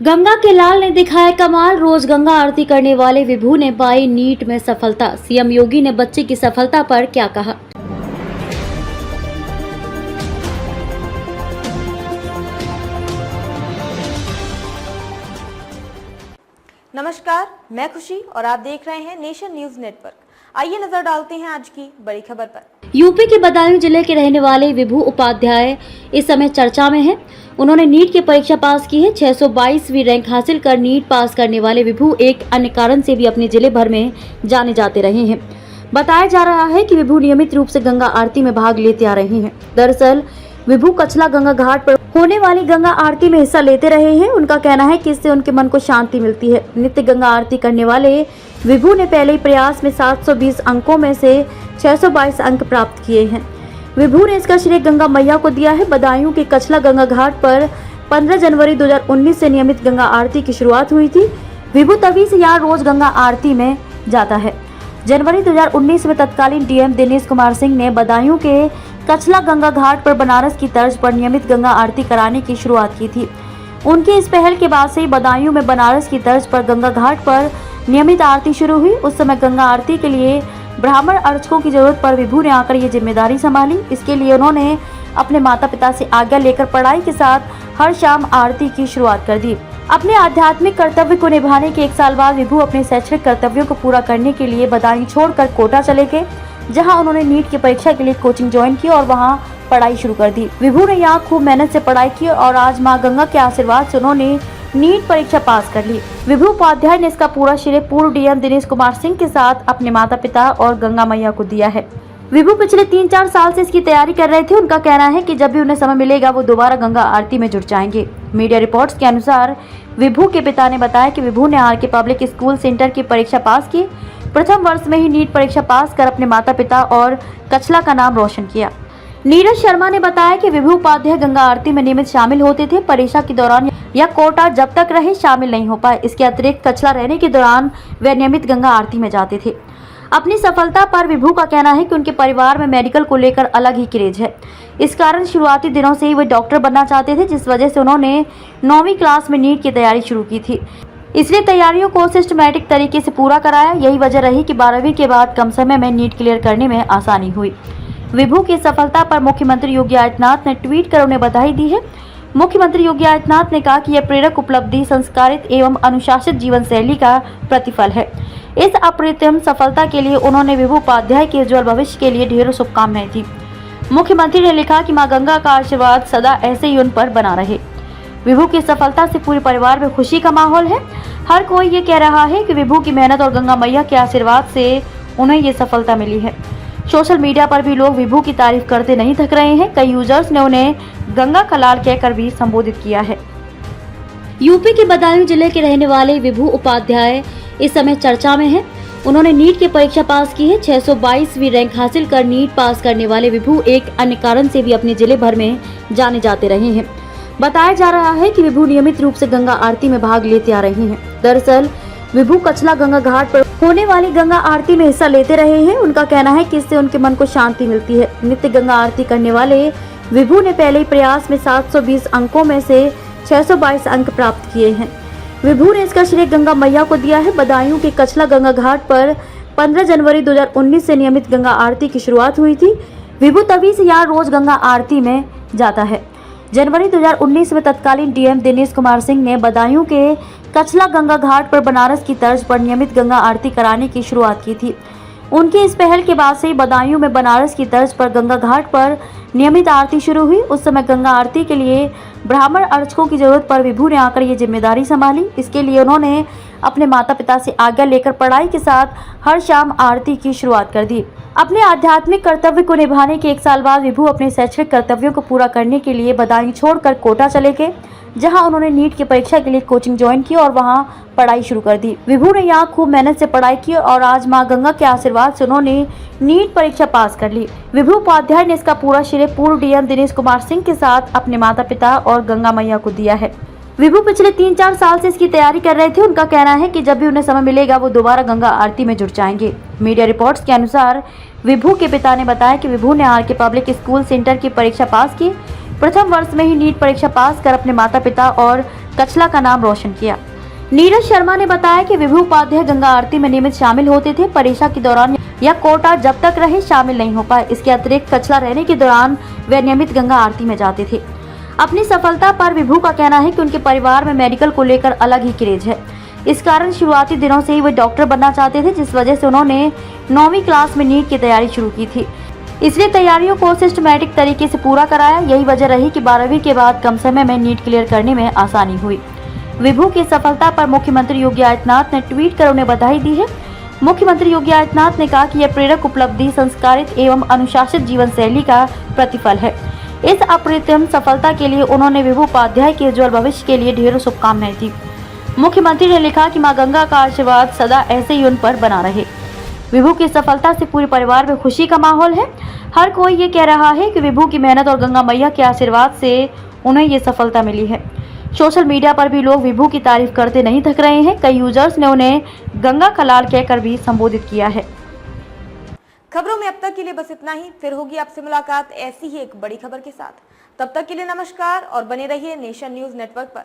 गंगा के लाल ने दिखाया कमाल। रोज गंगा आरती करने वाले विभू ने पाई नीट में सफलता। सीएम योगी ने बच्चे की सफलता पर क्या कहा? नमस्कार, मैं खुशी और आप देख रहे हैं नेशन न्यूज नेटवर्क। आइए नजर डालते हैं आज की बड़ी खबर पर। यूपी के बदायूं जिले के रहने वाले विभू उपाध्याय इस समय चर्चा में हैं। उन्होंने नीट की परीक्षा पास की है। 622वीं रैंक हासिल कर नीट पास करने वाले विभू एक अन्य कारण से भी अपने जिले भर में जाने जाते रहे हैं। बताया जा रहा है कि विभू नियमित रूप से गंगा आरती में भाग लेते आ रहे हैं। दरअसल विभू कचला गंगा घाट पर होने वाली गंगा आरती में हिस्सा लेते रहे हैं। उनका कहना है कि इससे उनके मन को शांति मिलती है। नित्य गंगा आरती करने वाले विभू ने पहले ही प्रयास में 720 अंकों में से 622 अंक प्राप्त किए हैं। विभू ने इसका श्रेय गंगा मैया को दिया है। बदायूं के कचला गंगा घाट पर 15 जनवरी 2019 से नियमित गंगा आरती की शुरुआत हुई थी। विभू तभी से यहाँ रोज गंगा आरती में जाता है। जनवरी 2019 में तत्कालीन डीएम दिनेश कुमार सिंह ने बदायूं के कचला गंगा घाट पर बनारस की तर्ज पर नियमित गंगा आरती कराने की शुरुआत की थी। उनकी इस पहल के बाद से ही बदायूं में बनारस की तर्ज पर गंगा घाट पर नियमित आरती शुरू हुई। उस समय गंगा आरती के लिए ब्राह्मण अर्चकों की जरूरत पर विभू ने आकर ये जिम्मेदारी संभाली। इसके लिए उन्होंने अपने माता पिता से आज्ञा लेकर पढ़ाई के साथ हर शाम आरती की शुरुआत कर दी। अपने आध्यात्मिक कर्तव्य को निभाने के 1 साल बाद विभू अपने शैक्षणिक कर्तव्यों को पूरा करने के लिए बदायूं छोड़कर कोटा चले गए, जहां उन्होंने नीट की परीक्षा के लिए कोचिंग ज्वाइन की और वहां पढ़ाई शुरू कर दी। विभू ने यहाँ खूब मेहनत से पढ़ाई की और आज माँ गंगा के आशीर्वाद से उन्होंने नीट परीक्षा पास कर ली। विभू उपाध्याय ने इसका पूरा श्रेय पूर्व डीएम दिनेश कुमार सिंह के साथ अपने माता पिता और गंगा मैया को दिया है। विभू पिछले 3-4 साल से इसकी तैयारी कर रहे थे। उनका कहना है कि जब भी उन्हें समय मिलेगा वो दोबारा गंगा आरती में जुट जाएंगे। मीडिया रिपोर्ट्स के अनुसार विभू के पिता ने बताया कि विभू ने आरके पब्लिक स्कूल सेंटर की परीक्षा पास की। प्रथम वर्ष में ही नीट परीक्षा पास कर अपने माता पिता और कचला का नाम रोशन किया। नीरज शर्मा ने बताया कि विभू उपाध्याय गंगा आरती में नियमित शामिल होते थे। परीक्षा के दौरान या कोटा जब तक रहे शामिल नहीं हो पाए। इसके अतिरिक्त कचला रहने के दौरान वे नियमित गंगा आरती में जाते थे। अपनी सफलता पर विभू का कहना है कि उनके परिवार में मेडिकल को लेकर अलग ही क्रेज है। इस कारण शुरुआती दिनों से ही वे डॉक्टर बनना चाहते थे, जिस वजह से उन्होंने 9वीं क्लास में नीट की तैयारी शुरू की थी। इसलिए तैयारियों को सिस्टमैटिक तरीके से पूरा कराया। यही वजह रही कि 12वीं के बाद कम समय में नीट क्लियर करने में आसानी हुई। विभू की सफलता पर मुख्यमंत्री योगी आदित्यनाथ ने ट्वीट कर उन्हें बधाई दी है। मुख्यमंत्री योगी आदित्यनाथ ने कहा कि यह प्रेरक उपलब्धि संस्कारित एवं अनुशासित जीवन शैली का प्रतिफल है। इस अप्रतिम सफलता के लिए उन्होंने विभू उपाध्याय के उज्जवल भविष्य के लिए ढेरों शुभकामनाएं दी। मुख्यमंत्री ने लिखा कि मां गंगा का आशीर्वाद सदा ऐसे ही उन पर बना रहे। विभू की सफलता से पूरे परिवार में खुशी का माहौल है। हर कोई ये कह रहा है कि विभू की मेहनत और गंगा मैया के आशीर्वाद से उन्हें ये सफलता मिली है। सोशल मीडिया पर भी लोग विभू की तारीफ करते नहीं थक रहे हैं। कई यूजर्स ने उन्हें गंगा का लाल कहकर भी संबोधित किया है। यूपी के बदायूं जिले के रहने वाले विभू उपाध्याय इस समय चर्चा में हैं। उन्होंने नीट की परीक्षा पास की है। 622वीं रैंक हासिल कर नीट पास करने वाले विभू एक अन्य कारण से भी अपने जिले भर में जाने जाते रहे हैं। बताया जा रहा है कि विभू नियमित रूप से गंगा आरती में भाग लेते आ रहे हैं। दरअसल विभू कचला गंगा घाट पर होने वाली गंगा आरती में हिस्सा लेते रहे हैं। उनका कहना है कि इससे उनके मन को शांति मिलती है। नित्य गंगा आरती करने वाले विभू ने पहले ही प्रयास में 720 अंकों में से 622 अंक प्राप्त किए हैं। विभू ने इसका श्रेय गंगा मैया को दिया है। बदायूं के कचला गंगा घाट पर 15 जनवरी 2019 से नियमित गंगा आरती की शुरुआत हुई थी। विभू तभी से यहाँ रोज गंगा आरती में जाता है। जनवरी 2019 में तत्कालीन डीएम दिनेश कुमार सिंह ने बदायूं के कचला गंगा घाट पर बनारस की तर्ज पर नियमित गंगा आरती कराने की शुरुआत की थी। उनकी इस पहल के बाद से ही बदायूं में बनारस की तर्ज पर गंगा घाट पर नियमित आरती शुरू हुई। उस समय गंगा आरती के लिए ब्राह्मण अर्चकों की जरूरत पर विभू ने आकर ये जिम्मेदारी संभाली। इसके लिए उन्होंने अपने माता पिता से आज्ञा लेकर पढ़ाई के साथ हर शाम आरती की शुरुआत कर दी। अपने आध्यात्मिक कर्तव्य को निभाने के 1 साल बाद विभू अपने शैक्षणिक कर्तव्यों को पूरा करने के लिए बदायूं छोड़कर कोटा चले गए, जहां उन्होंने नीट की परीक्षा के लिए कोचिंग ज्वाइन की और वहां पढ़ाई शुरू कर दी। विभू ने यहाँ खूब मेहनत से पढ़ाई की और आज मां गंगा के आशीर्वाद से उन्होंने नीट परीक्षा पास कर ली। विभू उपाध्याय ने इसका पूरा श्रेय पूर्व डीएम दिनेश कुमार सिंह के साथ अपने माता पिता और गंगा मैया को दिया है। विभू पिछले 3-4 साल से इसकी तैयारी कर रहे थे। उनका कहना है कि जब भी उन्हें समय मिलेगा वो दोबारा गंगा आरती में जुट जाएंगे। मीडिया रिपोर्ट्स के अनुसार विभू के पिता ने बताया कि विभू ने आरके पब्लिक स्कूल सेंटर की परीक्षा पास की। प्रथम वर्ष में ही नीट परीक्षा पास कर अपने माता पिता और कचला का नाम रोशन किया। नीरज शर्मा ने बताया कि विभू उपाध्याय गंगा आरती में नियमित शामिल होते थे। परीक्षा के दौरान या कोटा जब तक रहे शामिल नहीं हो पाए। इसके अतिरिक्त कचला रहने के दौरान वे नियमित गंगा आरती में जाते थे। अपनी सफलता पर विभू का कहना है कि उनके परिवार में मेडिकल को लेकर अलग ही क्रेज है। इस कारण शुरुआती दिनों से ही वे डॉक्टर बनना चाहते थे, जिस वजह से उन्होंने 9वीं क्लास में नीट की तैयारी शुरू की थी। इसलिए तैयारियों को सिस्टमैटिक तरीके से पूरा कराया। यही वजह रही कि 12वीं के बाद कम समय में नीट क्लियर करने में आसानी हुई। विभू की सफलता पर मुख्यमंत्री योगी आदित्यनाथ ने ट्वीट कर उन्हें बधाई दी है। मुख्यमंत्री योगी आदित्यनाथ ने कहा कि यह प्रेरक उपलब्धि संस्कारित एवं अनुशासित जीवन शैली का प्रतिफल है। इस अप्रतिम सफलता के लिए उन्होंने विभू उपाध्याय के उज्जवल भविष्य के लिए ढेरों शुभकामनाएं दी। मुख्यमंत्री ने लिखा कि मां गंगा का आशीर्वाद सदा ऐसे ही उन पर बना रहे। विभू की सफलता से पूरे परिवार में खुशी का माहौल है। हर कोई ये कह रहा है कि विभू की मेहनत और गंगा मैया के आशीर्वाद से उन्हें ये सफलता मिली है। सोशल मीडिया पर भी लोग विभू की तारीफ करते नहीं थक रहे हैं। कई यूजर्स ने उन्हें गंगा का लाल कहकर भी संबोधित किया है। खबरों में अब तक के लिए बस इतना ही। फिर होगी आपसे मुलाकात ऐसी ही एक बड़ी खबर के साथ। तब तक के लिए नमस्कार और बने रहिए नेशन न्यूज नेटवर्क पर।